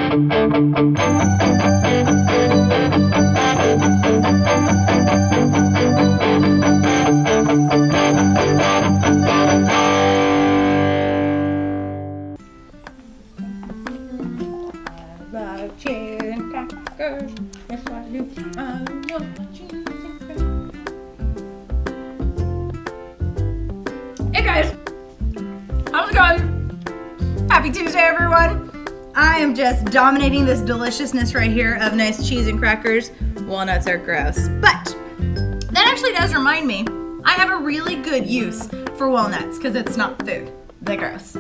Cheese and crackers, yes I do. I love cheese and crackers. Hey guys, how's it going? Happy Tuesday, everyone. I am just dominating this deliciousness right here of nice cheese and crackers. Walnuts are gross, but that actually does remind me, I have a really good use for walnuts because it's not food. They're gross.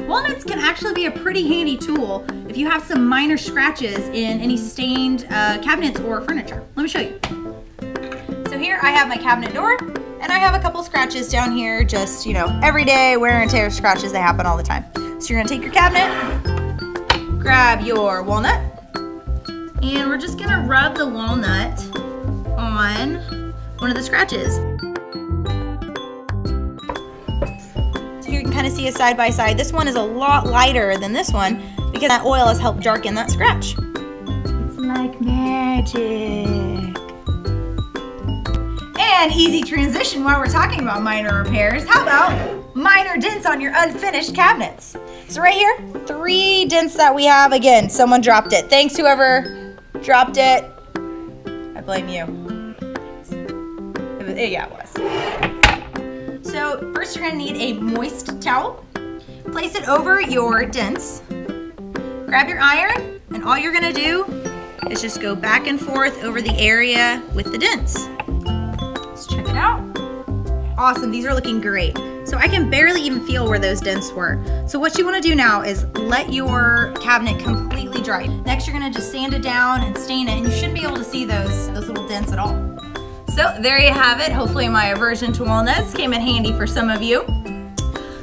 Walnuts can actually be a pretty handy tool if you have some minor scratches in any stained cabinets or furniture. Let me show you. So here I have my cabinet door, and I have a couple scratches down here, just, you know, everyday wear and tear scratches. They happen all the time. So you're gonna take your cabinet, grab your walnut, and we're just gonna rub the walnut on one of the scratches. You can kind of see a side by side. This one is a lot lighter than this one because that oil has helped darken that scratch. It's like magic. And easy transition while we're talking about minor repairs. How about minor dents on your unfinished cabinets? So right here, 3 dents that we have. Again, someone dropped it. Thanks whoever dropped it. I blame you. Yeah, it was. So first you're gonna need a moist towel. Place it over your dents. Grab your iron, and all you're gonna do is just go back and forth over the area with the dents. Let's check it out. Awesome, these are looking great. So I can barely even feel where those dents were. So what you wanna do now is let your cabinet completely dry. Next you're gonna just sand it down and stain it, and you shouldn't be able to see those little dents at all. So there you have it. Hopefully my aversion to walnuts came in handy for some of you.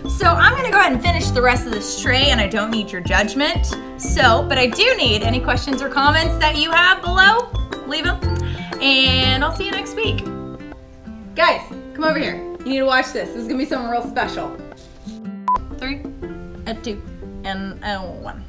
So I'm gonna go ahead and finish the rest of this tray, and I don't need your judgment. But I do need any questions or comments that you have below. Leave them, and I'll see you next week. Guys, come over here. You need to watch this. This is gonna be something real special. 3, 2, and 1.